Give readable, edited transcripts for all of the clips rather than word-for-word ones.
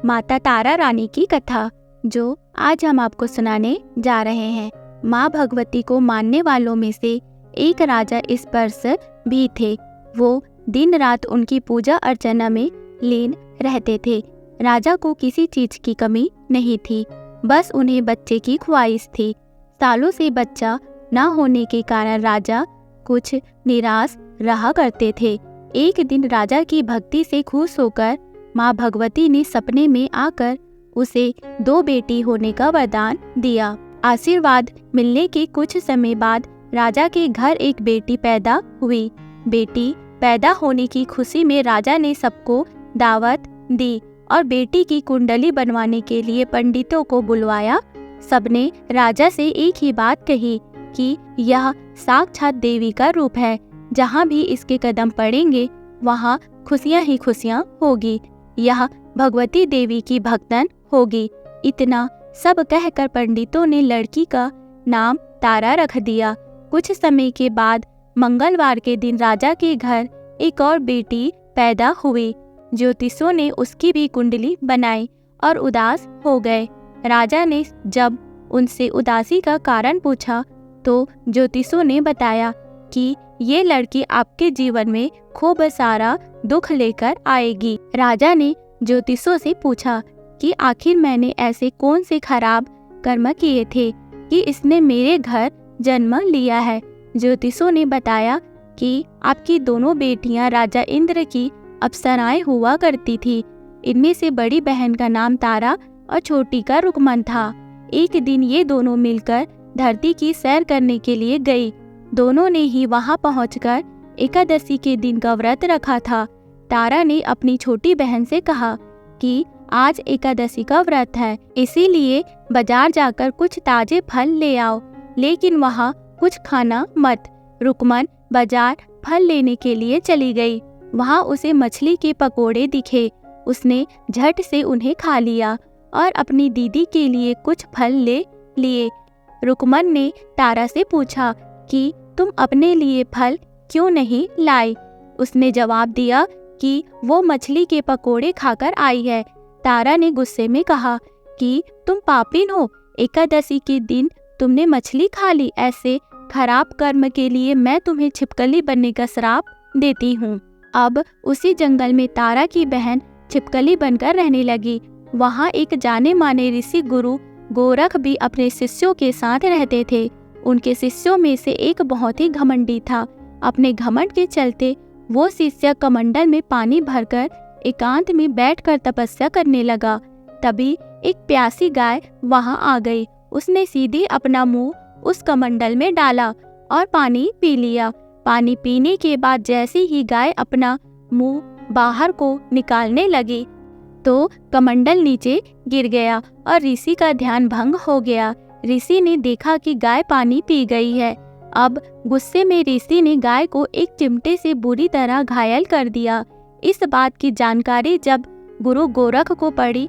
माता तारा रानी की कथा जो आज हम आपको सुनाने जा रहे हैं। माँ भगवती को मानने वालों में से एक राजा इस वर्ष भी थे। वो दिन रात उनकी पूजा अर्चना में लीन रहते थे। राजा को किसी चीज की कमी नहीं थी, बस उन्हें बच्चे की ख्वाहिश थी। सालों से बच्चा न होने के कारण राजा कुछ निराश रहा करते थे। एक दिन राजा की भक्ति से खुश होकर माँ भगवती ने सपने में आकर उसे 2 बेटी होने का वरदान दिया। आशीर्वाद मिलने के कुछ समय बाद राजा के घर एक बेटी पैदा हुई। बेटी पैदा होने की खुशी में राजा ने सबको दावत दी और बेटी की कुंडली बनवाने के लिए पंडितों को बुलवाया। सबने राजा से एक ही बात कही कि यह साक्षात देवी का रूप है, जहाँ भी इसके कदम पड़ेंगे वहाँ खुशियाँ ही खुशियाँ होगी, यह भगवती देवी की भक्तन होगी। इतना सब कहकर पंडितों ने लड़की का नाम तारा रख दिया। कुछ समय के बाद मंगलवार के दिन राजा के घर एक और बेटी पैदा हुई। ज्योतिषों ने उसकी भी कुंडली बनाई और उदास हो गए। राजा ने जब उनसे उदासी का कारण पूछा तो ज्योतिषों ने बताया कि ये लड़की आपके जीवन में खूब सारा दुख लेकर आएगी। राजा ने ज्योतिषों से पूछा कि आखिर मैंने ऐसे कौन से खराब कर्म किए थे कि इसने मेरे घर जन्म लिया है। ज्योतिषों ने बताया कि आपकी दोनों बेटियां राजा इंद्र की अप्सराएं हुआ करती थी। इनमें से बड़ी बहन का नाम तारा और छोटी का रुकमन था। एक दिन ये दोनों मिलकर धरती की सैर करने के लिए गई। दोनों ने ही वहां पहुंचकर एकादशी के दिन का व्रत रखा था। तारा ने अपनी छोटी बहन से कहा कि आज एकादशी का व्रत है, इसीलिए बाजार जाकर कुछ ताजे फल ले आओ, लेकिन वहाँ कुछ खाना मत। रुकमन बाजार फल लेने के लिए चली गई। वहाँ उसे मछली के पकोड़े दिखे। उसने झट से उन्हें खा लिया और अपनी दीदी के लिए कुछ फल ले लिए। रुकमन ने तारा से पूछा कि तुम अपने लिए फल क्यों नहीं लाई? उसने जवाब दिया कि वो मछली के पकोड़े खाकर आई है। तारा ने गुस्से में कहा कि तुम पापीन हो, एकादशी के दिन तुमने मछली खा ली। ऐसे खराब कर्म के लिए मैं तुम्हें छिपकली बनने का श्राप देती हूँ। अब उसी जंगल में तारा की बहन छिपकली बनकर रहने लगी। वहाँ एक जाने माने ऋषि गुरु गोरख भी अपने शिष्यों के साथ रहते थे। उनके शिष्यों में से एक बहुत ही घमंडी था। अपने घमंड के चलते वो शिष्य कमंडल में पानी भरकर एकांत में बैठकर तपस्या करने लगा। तभी एक प्यासी गाय वहां आ गई। उसने सीधे अपना मुंह उस कमंडल में डाला और पानी पी लिया। पानी पीने के बाद जैसे ही गाय अपना मुंह बाहर को निकालने लगी तो कमंडल नीचे गिर गया और ऋषि का ध्यान भंग हो गया। ऋषि ने देखा कि गाय पानी पी गई है। अब गुस्से में ऋषि ने गाय को एक चिमटे से बुरी तरह घायल कर दिया। इस बात की जानकारी जब गुरु गोरख को पड़ी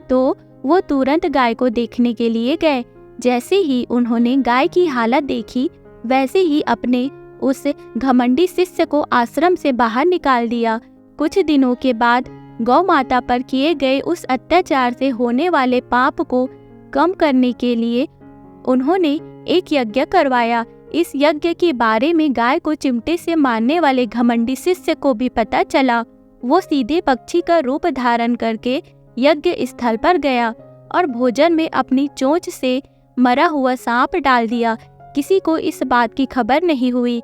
तो वो तुरंत गाय को देखने के लिए गए। जैसे ही उन्होंने गाय की हालत देखी, वैसे ही अपने उस घमंडी शिष्य को आश्रम से बाहर निकाल दिया। कुछ दिनों के बाद गौ माता पर किए गए उस अत्याचार से होने वाले पाप को कम करने के लिए उन्होंने एक यज्ञ करवाया। इस यज्ञ के बारे में गाय को चिमटे से मारने वाले घमंडी शिष्य को भी पता चला। वो सीधे पक्षी का रूप धारण करके यज्ञ स्थल पर गया और भोजन में अपनी चोंच से मरा हुआ सांप डाल दिया। किसी को इस बात की खबर नहीं हुई।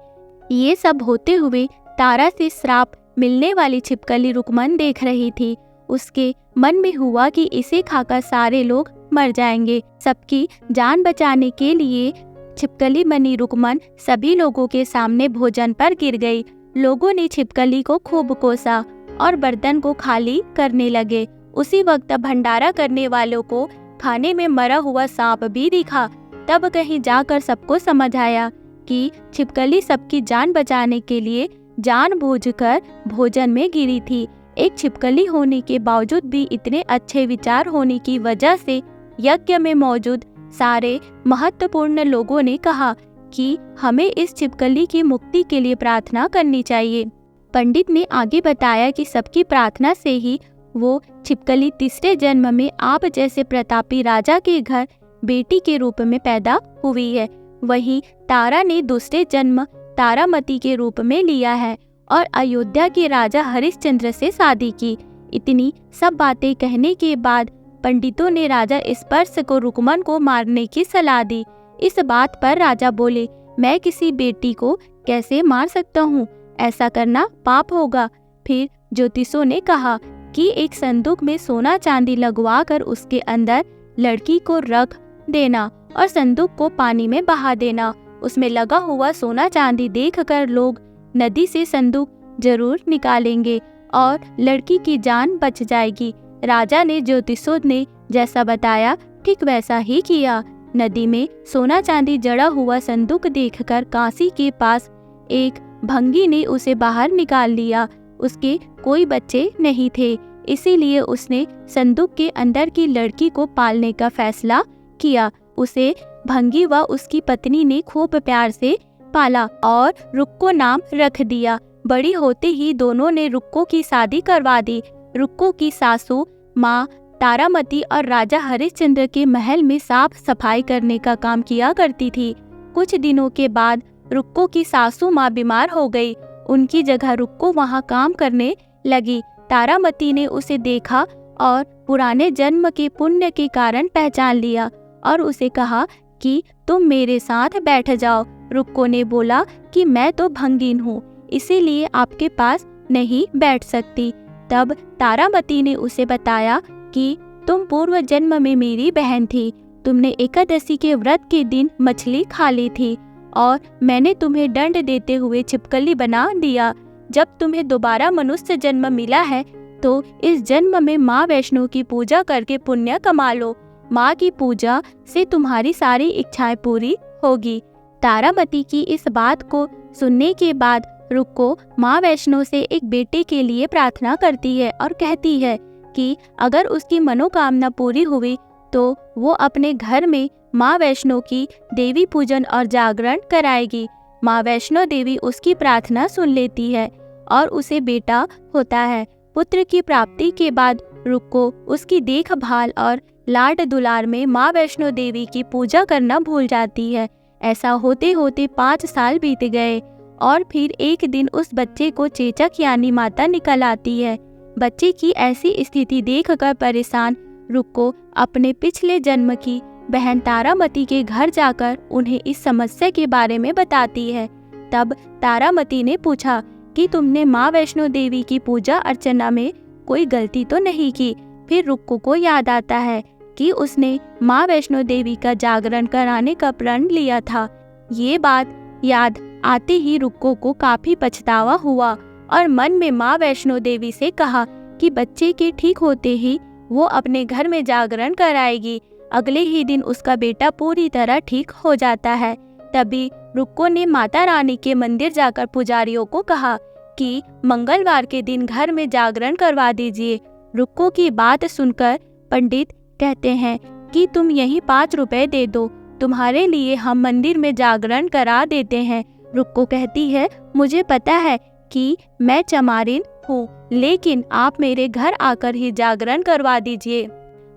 ये सब होते हुए तारा से श्राप मिलने वाली छिपकली रुकमन देख रही थी। उसके मन में हुआ कि इसे खाकर सारे लोग मर जाएंगे। सबकी जान बचाने के लिए छिपकली बनी रुकमन सभी लोगों के सामने भोजन पर गिर गई। लोगों ने छिपकली को खूब कोसा और बर्तन को खाली करने लगे। उसी वक्त भंडारा करने वालों को खाने में मरा हुआ सांप भी दिखा। तब कहीं जाकर सबको समझ आया कि छिपकली सबकी जान बचाने के लिए जानबूझकर भोजन में गिरी थी। एक छिपकली होने के बावजूद भी इतने अच्छे विचार होने की वजह से यज्ञ में मौजूद सारे महत्वपूर्ण लोगों ने कहा कि हमें इस छिपकली की मुक्ति के लिए प्रार्थना करनी चाहिए। पंडित ने आगे बताया कि सबकी प्रार्थना से ही वो छिपकली तीसरे जन्म में आप जैसे प्रतापी राजा के घर बेटी के रूप में पैदा हुई है। वहीं तारा ने दूसरे जन्म तारामती के रूप में लिया है और अयोध्या के राजा हरिश्चंद्र से शादी की। इतनी सब बातें कहने के बाद पंडितों ने राजा स्पर्श को रुकमन को मारने की सलाह दी। इस बात पर राजा बोले, मैं किसी बेटी को कैसे मार सकता हूँ, ऐसा करना पाप होगा। फिर ज्योतिषों ने कहा कि एक संदूक में सोना चांदी लगवा कर उसके अंदर लड़की को रख देना और संदूक को पानी में बहा देना। उसमें लगा हुआ सोना चांदी देखकर लोग नदी से संदूक जरूर निकालेंगे और लड़की की जान बच जाएगी। राजा ने ज्योतिषों ने जैसा बताया ठीक वैसा ही किया। नदी में सोना चांदी जड़ा हुआ संदूक देखकर काशी के पास एक भंगी ने उसे बाहर निकाल लिया। उसके कोई बच्चे नहीं थे, इसीलिए उसने संदूक के अंदर की लड़की को पालने का फैसला किया। उसे भंगी व उसकी पत्नी ने खूब प्यार से पाला और रुक्को नाम रख दिया। बड़ी होते ही दोनों ने रुक्को की शादी करवा दी। रुक्को की सासू माँ तारामती और राजा हरिश्चंद्र के महल में साफ सफाई करने का काम किया करती थी। कुछ दिनों के बाद रुक्को की सासू माँ बीमार हो गई। उनकी जगह रुक्को वहाँ काम करने लगी। तारामती ने उसे देखा और पुराने जन्म के पुण्य के कारण पहचान लिया और उसे कहा कि तुम मेरे साथ बैठ जाओ। रुक्को ने बोला कि मैं तो भंगीन हूँ, इसीलिए आपके पास नहीं बैठ सकती। तब तारामती ने उसे बताया कि तुम पूर्व जन्म में मेरी बहन थी। तुमने एकादशी के व्रत के दिन मछली खा ली थी और मैंने तुम्हें दंड देते हुए छिपकली बना दिया। जब तुम्हें दोबारा मनुष्य जन्म मिला है तो इस जन्म में माँ वैष्णो की पूजा करके पुण्य कमा लो। माँ की पूजा से तुम्हारी सारी इच्छाएं पूरी होगी। तारामती की इस बात को सुनने के बाद रुक्को माँ वैष्णो से एक बेटे के लिए प्रार्थना करती है और कहती है कि अगर उसकी मनोकामना पूरी हुई तो वो अपने घर में माँ वैष्णो की देवी पूजन और जागरण कराएगी। माँ वैष्णो देवी उसकी प्रार्थना सुन लेती है और उसे बेटा होता है। पुत्र की प्राप्ति के बाद रुक्को उसकी देखभाल और लाड दुलार में माँ वैष्णो देवी की पूजा करना भूल जाती है। ऐसा होते होते 5 साल बीत गए और फिर एक दिन उस बच्चे को चेचक यानी माता निकल आती है। बच्चे की ऐसी स्थिति देखकर परेशान रुक्को अपने पिछले जन्म की बहन तारामती के घर जाकर उन्हें इस समस्या के बारे में बताती है। तब तारामती ने पूछा कि तुमने माँ वैष्णो देवी की पूजा अर्चना में कोई गलती तो नहीं की। फिर रुक्को को याद आता है कि उसने माँ वैष्णो देवी का जागरण कराने का प्रण लिया था। ये बात याद आते ही रुक्को को काफी पछतावा हुआ और मन में माँ वैष्णो देवी से कहा कि बच्चे के ठीक होते ही वो अपने घर में जागरण कराएगी। अगले ही दिन उसका बेटा पूरी तरह ठीक हो जाता है। तभी रुक्को ने माता रानी के मंदिर जाकर पुजारियों को कहा कि मंगलवार के दिन घर में जागरण करवा दीजिए। रुक्को की बात सुनकर पंडित कहते हैं कि तुम यही 5 रुपए दे दो, तुम्हारे लिए हम मंदिर में जागरण करा देते हैं। रुक्को कहती है, मुझे पता है कि मैं चमारिन हूँ, लेकिन आप मेरे घर आकर ही जागरण करवा दीजिए।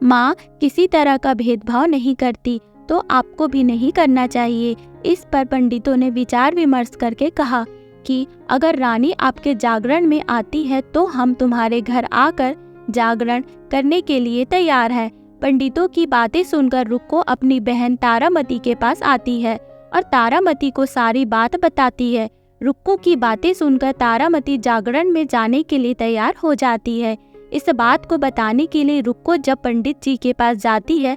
माँ किसी तरह का भेदभाव नहीं करती, तो आपको भी नहीं करना चाहिए। इस पर पंडितों ने विचार विमर्श करके कहा कि अगर रानी आपके जागरण में आती है तो हम तुम्हारे घर आकर जागरण करने के लिए तैयार हैं। पंडितों की बातें सुनकर रुक्को अपनी बहन तारामती के पास आती है और तारामती को सारी बात बताती है। रुक्को की बातें सुनकर तारामती जागरण में जाने के लिए तैयार हो जाती है। इस बात को बताने के लिए रुक्को जब पंडित जी के पास जाती है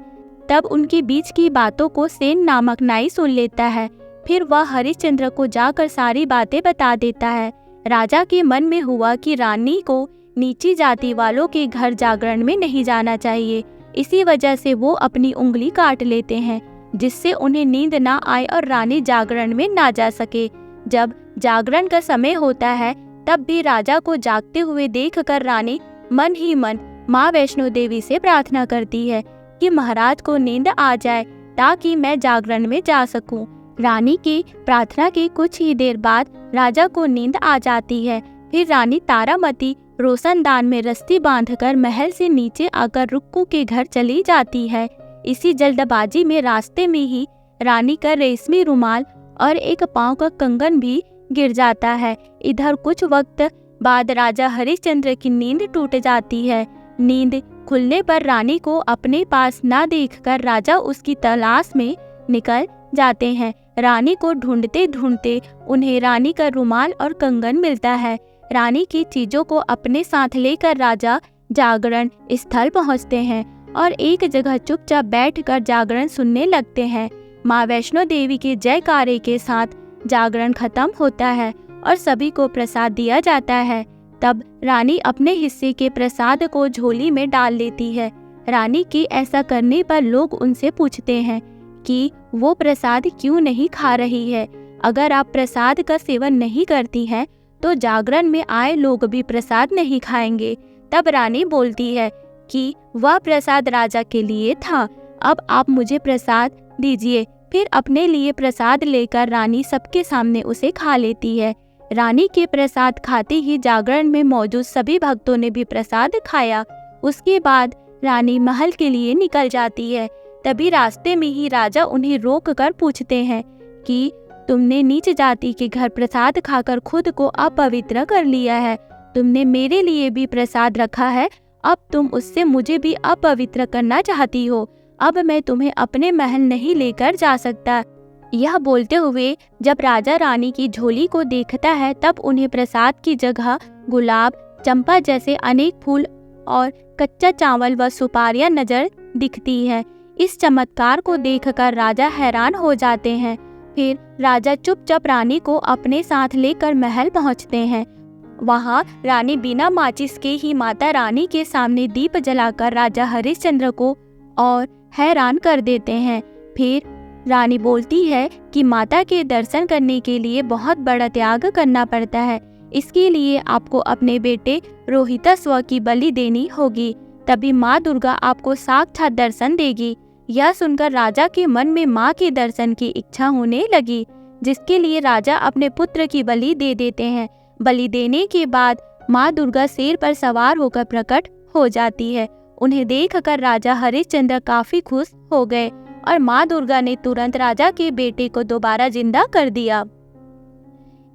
तब उनके बीच की बातों को सेन नामक नाई सुन लेता है। फिर वह हरिश्चंद्र को जाकर सारी बातें बता देता है। राजा के मन में हुआ कि रानी को नीची जाति वालों के घर जागरण में नहीं जाना चाहिए। इसी वजह से वो अपनी उंगली काट लेते हैं, जिससे उन्हें नींद ना आए और रानी जागरण में ना जा सके। जब जागरण का समय होता है तब भी राजा को जागते हुए देखकर रानी मन ही मन माँ वैष्णो देवी से प्रार्थना करती है कि महाराज को नींद आ जाए ताकि मैं जागरण में जा सकूं। रानी के प्रार्थना के कुछ ही देर बाद राजा को नींद आ जाती है। फिर रानी तारामती रोशनदान में रस्सी बांधकर महल से नीचे आकर रुक्कू के घर चली जाती है। इसी जल्दबाजी में रास्ते में ही रानी का रेशमी रुमाल और एक पाँव का कंगन भी गिर जाता है। इधर कुछ वक्त बाद राजा हरिश्चंद्र की नींद टूट जाती है। नींद खुलने पर रानी को अपने पास ना देखकर राजा उसकी तलाश में निकल जाते हैं। रानी को ढूंढते ढूंढते उन्हें रानी का रुमाल और कंगन मिलता है। रानी की चीजों को अपने साथ लेकर राजा जागरण स्थल पहुंचते हैं और एक जगह चुपचाप बैठकर जागरण सुनने लगते हैं। माँ वैष्णो देवी के जयकारे के साथ जागरण खत्म होता है और सभी को प्रसाद दिया जाता है। तब रानी अपने हिस्से के प्रसाद को झोली में डाल लेती है। रानी के ऐसा करने पर लोग उनसे पूछते हैं कि वो प्रसाद क्यों नहीं खा रही है। अगर आप प्रसाद का सेवन नहीं करती हैं तो जागरण में आए लोग भी प्रसाद नहीं खाएंगे। तब रानी बोलती है कि वह प्रसाद राजा के लिए था, अब आप मुझे प्रसाद दीजिए। फिर अपने लिए प्रसाद लेकर रानी सबके सामने उसे खा लेती है। रानी के प्रसाद खाते ही जागरण में मौजूद सभी भक्तों ने भी प्रसाद खाया। उसके बाद रानी महल के लिए निकल जाती है। तभी रास्ते में ही राजा उन्हें रोक कर पूछते हैं कि तुमने नीच जाति के घर प्रसाद खाकर खुद को अपवित्र कर लिया है। तुमने मेरे लिए भी प्रसाद रखा है, अब तुम उससे मुझे भी अपवित्र करना चाहती हो। अब मैं तुम्हें अपने महल नहीं लेकर जा सकता। यह बोलते हुए जब राजा रानी की झोली को देखता है तब उन्हें प्रसाद की जगह गुलाब, चंपा जैसे अनेक फूल और कच्चा चावल व सुपारियां नजर दिखती है। इस चमत्कार को देखकर राजा हैरान हो जाते हैं। फिर राजा चुपचाप रानी को अपने साथ लेकर महल पहुंचते हैं। वहां रानी बिना माचिस के ही माता रानी के सामने दीप जलाकर राजा हरिश्चंद्र को और हैरान कर देते हैं। फिर रानी बोलती है कि माता के दर्शन करने के लिए बहुत बड़ा त्याग करना पड़ता है। इसके लिए आपको अपने बेटे रोहिताश्व की बलि देनी होगी, तभी माँ दुर्गा आपको साक्षात दर्शन देगी। यह सुनकर राजा के मन में माँ के दर्शन की इच्छा होने लगी, जिसके लिए राजा अपने पुत्र की बलि दे देते हैं। बलि देने के बाद माँ दुर्गा शेर पर सवार होकर प्रकट हो जाती है। उन्हें देखकर राजा हरिश्चंद्र काफी खुश हो गए और माँ दुर्गा ने तुरंत राजा के बेटे को दोबारा जिंदा कर दिया।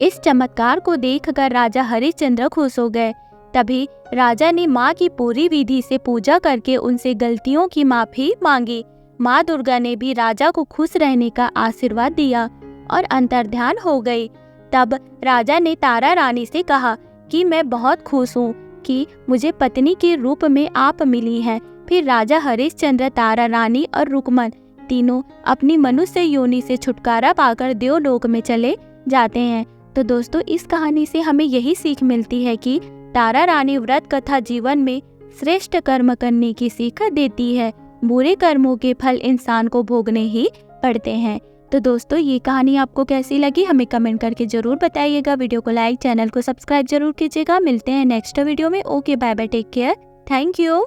इस चमत्कार को देखकर राजा हरिश्चंद्र खुश हो गए। तभी राजा ने माँ की पूरी विधि से पूजा करके उनसे गलतियों की माफी मांगी। माँ दुर्गा ने भी राजा को खुश रहने का आशीर्वाद दिया और अंतर्ध्यान हो गई। तब राजा ने तारा रानी से कहा कि मैं बहुत खुश हूँ कि मुझे पत्नी के रूप में आप मिली हैं। फिर राजा हरिश्चंद्र, तारा रानी और रुक्मन तीनों अपनी मनुष्य योनि से छुटकारा पाकर देवलोक में चले जाते हैं। तो दोस्तों, इस कहानी से हमें यही सीख मिलती है कि तारा रानी व्रत कथा जीवन में श्रेष्ठ कर्म करने की सीख देती है। बुरे कर्मों के फल इंसान को भोगने ही पड़ते हैं। तो दोस्तों, ये कहानी आपको कैसी लगी हमें कमेंट करके जरूर बताइएगा। वीडियो को लाइक, चैनल को सब्सक्राइब जरूर कीजिएगा। मिलते हैं नेक्स्ट वीडियो में। Okay, bye bye, take care, thank you.